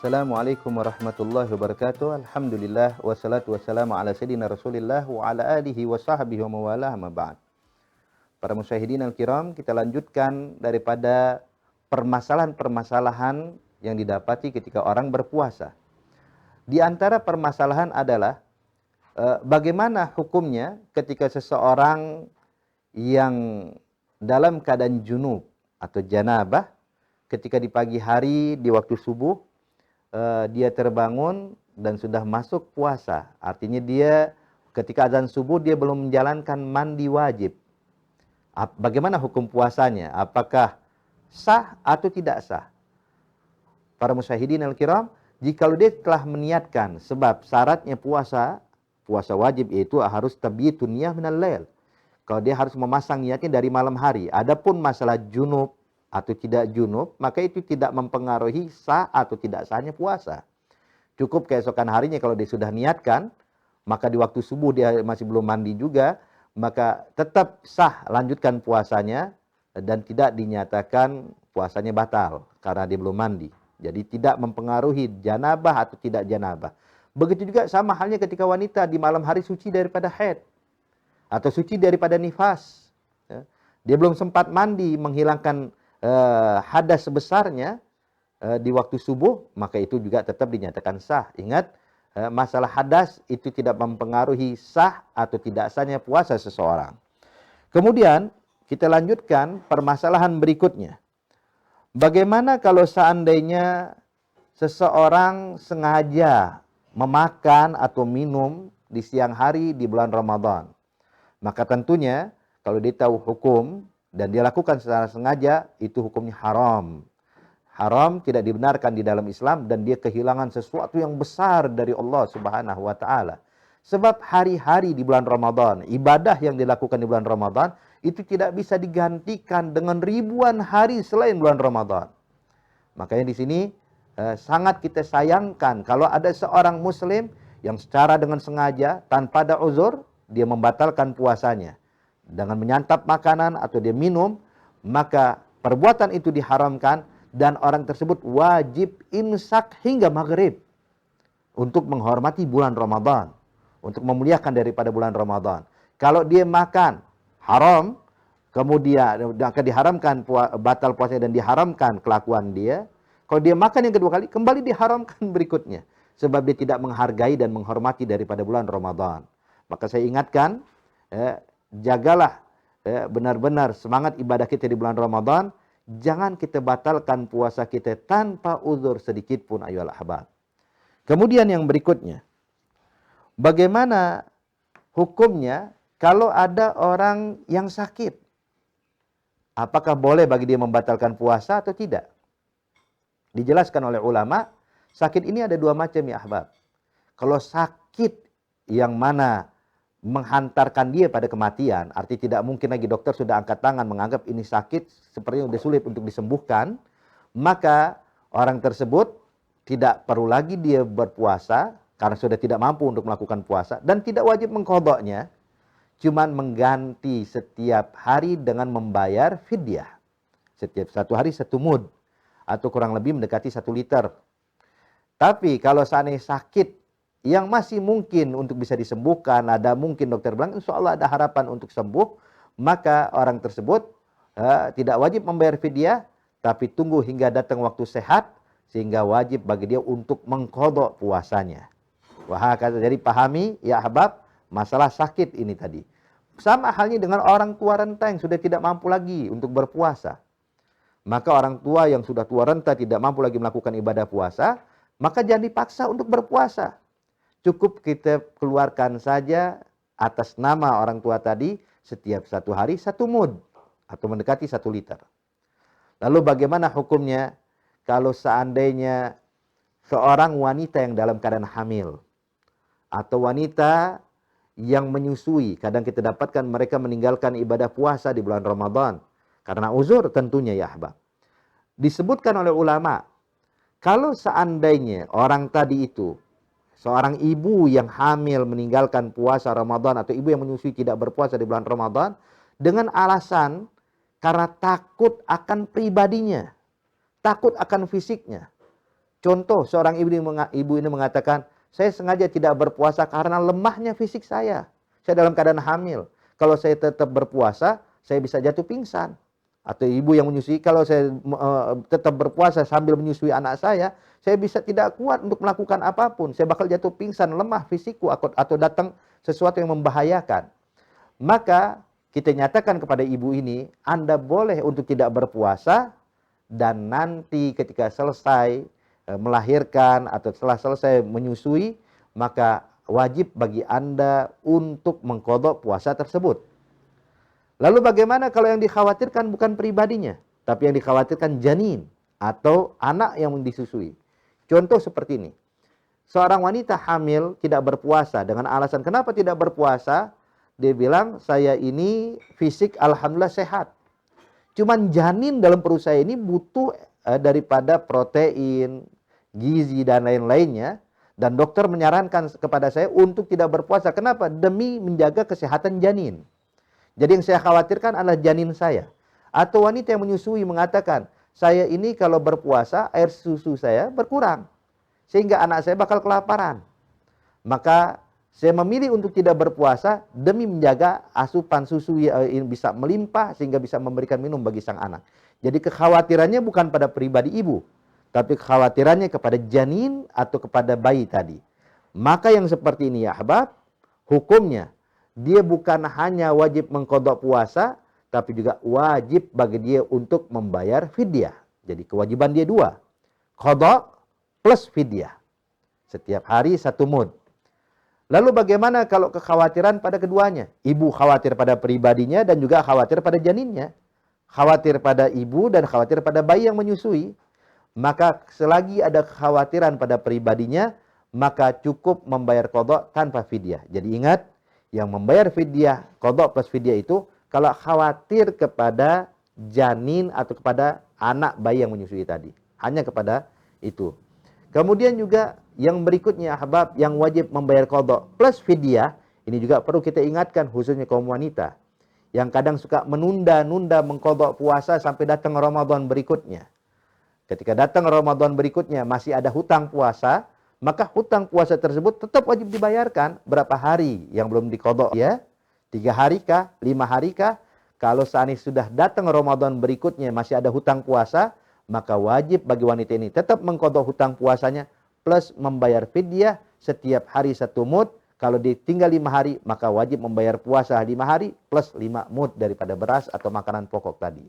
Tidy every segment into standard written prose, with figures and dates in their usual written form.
Assalamualaikum warahmatullahi wabarakatuh. Alhamdulillah wassalatu wassalamu ala sayyidina Rasulillah wa ala alihi wa sahbihi wa mawalah ma ba'd. Para musyahidin al-kiram, kita lanjutkan daripada permasalahan-permasalahan yang didapati ketika orang berpuasa. Di antara permasalahan adalah bagaimana hukumnya ketika seseorang yang dalam keadaan junub atau janabah ketika di pagi hari di waktu subuh dia terbangun dan sudah masuk puasa. Artinya dia ketika azan subuh dia belum menjalankan mandi wajib. Bagaimana hukum puasanya? Apakah sah atau tidak sah? Para musyahidin al-kiram, jikalau dia telah meniatkan, sebab syaratnya puasa wajib yaitu harus tabyitun niyah minal lail. Kalau dia harus memasang niatnya dari malam hari. Adapun masalah junub atau tidak junub, maka itu tidak mempengaruhi sah atau tidak sahnya puasa. Cukup keesokan harinya kalau dia sudah niatkan, maka di waktu subuh dia masih belum mandi juga, maka tetap sah lanjutkan puasanya dan tidak dinyatakan puasanya batal karena dia belum mandi. Jadi tidak mempengaruhi janabah atau tidak janabah. Begitu juga sama halnya ketika wanita di malam hari suci daripada haid atau suci daripada nifas. Dia belum sempat mandi menghilangkan hadas sebesarnya di waktu subuh, maka itu juga tetap dinyatakan sah. Ingat, masalah hadas itu tidak mempengaruhi sah atau tidak sahnya puasa seseorang. Kemudian kita lanjutkan permasalahan berikutnya. Bagaimana kalau seandainya seseorang sengaja memakan atau minum di siang hari di bulan Ramadan? Maka tentunya kalau dia tahu hukum dan dia lakukan secara sengaja, itu hukumnya haram. Haram, tidak dibenarkan di dalam Islam, dan dia kehilangan sesuatu yang besar dari Allah Subhanahu wa ta'ala. Sebab hari-hari di bulan Ramadan, ibadah yang dilakukan di bulan Ramadan, itu tidak bisa digantikan dengan ribuan hari selain bulan Ramadan. Makanya di sini sangat kita sayangkan kalau ada seorang muslim yang secara dengan sengaja, tanpa ada uzur, dia membatalkan puasanya dengan menyantap makanan atau dia minum, maka perbuatan itu diharamkan dan orang tersebut wajib imsak hingga maghrib untuk menghormati bulan Ramadan, untuk memuliakan daripada bulan Ramadan. Kalau dia makan haram, kemudian akan diharamkan batal puasanya dan diharamkan kelakuan dia. Kalau dia makan yang kedua kali, kembali diharamkan berikutnya, sebab dia tidak menghargai dan menghormati daripada bulan Ramadan. Maka saya ingatkan, jagalah benar-benar semangat ibadah kita di bulan Ramadan. Jangan kita batalkan puasa kita tanpa uzur sedikit pun, ayolah ahbab. Kemudian yang berikutnya, bagaimana hukumnya kalau ada orang yang sakit? Apakah boleh bagi dia membatalkan puasa atau tidak? Dijelaskan oleh ulama, sakit ini ada dua macam ya ahbab. Kalau sakit yang mana menghantarkan dia pada kematian, arti tidak mungkin lagi dokter sudah angkat tangan menganggap ini sakit sepertinya sudah sulit untuk disembuhkan, maka orang tersebut tidak perlu lagi dia berpuasa karena sudah tidak mampu untuk melakukan puasa dan tidak wajib mengqadha'nya, cuman mengganti setiap hari dengan membayar fidyah. Setiap satu hari satu mud atau kurang lebih mendekati 1 liter. Tapi kalau seandainya sakit yang masih mungkin untuk bisa disembuhkan, ada mungkin dokter bilang insya Allah ada harapan untuk sembuh, maka orang tersebut tidak wajib membayar fidyah, tapi tunggu hingga datang waktu sehat, sehingga wajib bagi dia untuk mengqadha puasanya. Wah, jadi pahami ya ahbab masalah sakit ini tadi. Sama halnya dengan orang tua renta yang sudah tidak mampu lagi untuk berpuasa. Maka orang tua yang sudah tua renta tidak mampu lagi melakukan ibadah puasa, maka jangan dipaksa untuk berpuasa. Cukup kita keluarkan saja atas nama orang tua tadi setiap satu hari 1 mud atau mendekati 1 liter. Lalu bagaimana hukumnya kalau seandainya seorang wanita yang dalam keadaan hamil atau wanita yang menyusui? Kadang kita dapatkan mereka meninggalkan ibadah puasa di bulan Ramadan karena uzur tentunya ya ahbab. Disebutkan oleh ulama, kalau seandainya orang tadi itu seorang ibu yang hamil meninggalkan puasa Ramadan atau ibu yang menyusui tidak berpuasa di bulan Ramadan dengan alasan karena takut akan pribadinya, takut akan fisiknya. Contoh, seorang ibu ini mengatakan, saya sengaja tidak berpuasa karena lemahnya fisik saya. Saya dalam keadaan hamil. Kalau saya tetap berpuasa, saya bisa jatuh pingsan. Atau ibu yang menyusui, kalau saya tetap berpuasa sambil menyusui anak saya bisa tidak kuat untuk melakukan apapun. Saya bakal jatuh pingsan, lemah fisikku, atau datang sesuatu yang membahayakan. Maka kita nyatakan kepada ibu ini, Anda boleh untuk tidak berpuasa, dan nanti ketika selesai melahirkan atau setelah selesai menyusui, maka wajib bagi Anda untuk mengqadha puasa tersebut. Lalu bagaimana kalau yang dikhawatirkan bukan pribadinya, tapi yang dikhawatirkan janin atau anak yang disusui? Contoh seperti ini. Seorang wanita hamil tidak berpuasa dengan alasan kenapa tidak berpuasa? Dia bilang, saya ini fisik alhamdulillah sehat. Cuman janin dalam perut saya ini butuh daripada protein, gizi dan lain-lainnya, dan dokter menyarankan kepada saya untuk tidak berpuasa. Kenapa? Demi menjaga kesehatan janin. Jadi yang saya khawatirkan adalah janin saya. Atau wanita yang menyusui mengatakan, saya ini kalau berpuasa air susu saya berkurang, sehingga anak saya bakal kelaparan. Maka saya memilih untuk tidak berpuasa demi menjaga asupan susu yang bisa melimpah sehingga bisa memberikan minum bagi sang anak. Jadi kekhawatirannya bukan pada pribadi ibu, tapi kekhawatirannya kepada janin atau kepada bayi tadi. Maka yang seperti ini ya ahbab, hukumnya dia bukan hanya wajib mengqadha puasa, tapi juga wajib bagi dia untuk membayar fidyah. Jadi kewajiban dia dua, qadha plus fidyah. Setiap hari 1 mud. Lalu bagaimana kalau kekhawatiran pada keduanya? Ibu khawatir pada pribadinya dan juga khawatir pada janinnya. Khawatir pada ibu dan khawatir pada bayi yang menyusui. Maka selagi ada kekhawatiran pada pribadinya, maka cukup membayar qadha tanpa fidyah. Jadi ingat, yang membayar fidyah, qadha plus fidyah itu kalau khawatir kepada janin atau kepada anak bayi yang menyusui tadi. Hanya kepada itu. Kemudian juga yang berikutnya ahbab, yang wajib membayar qadha plus fidyah, ini juga perlu kita ingatkan khususnya kaum wanita yang kadang suka menunda-nunda mengqadha puasa sampai datang Ramadan berikutnya. Ketika datang Ramadan berikutnya masih ada hutang puasa, maka hutang puasa tersebut tetap wajib dibayarkan. Berapa hari yang belum diqadha ya? 3 hari kah? 5 hari kah? Kalau seandainya sudah datang Ramadan berikutnya masih ada hutang puasa, maka wajib bagi wanita ini tetap mengqadha hutang puasanya plus membayar fidyah setiap hari 1 mud. Kalau ditinggal 5 hari, maka wajib membayar puasa 5 hari plus 5 mud daripada beras atau makanan pokok tadi.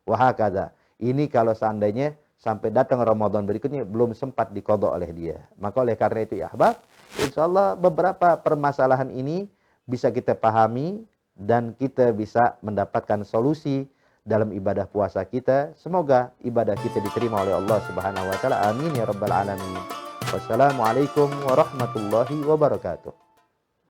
Wahakadha. Ini kalau seandainya sampai datang Ramadan berikutnya belum sempat diqadha oleh dia. Maka oleh karena itu ya ahbab, insyaallah beberapa permasalahan ini bisa kita pahami dan kita bisa mendapatkan solusi dalam ibadah puasa kita. Semoga ibadah kita diterima oleh Allah Subhanahu wa taala. Amin ya rabbal alamin. Wassalamualaikum warahmatullahi wabarakatuh.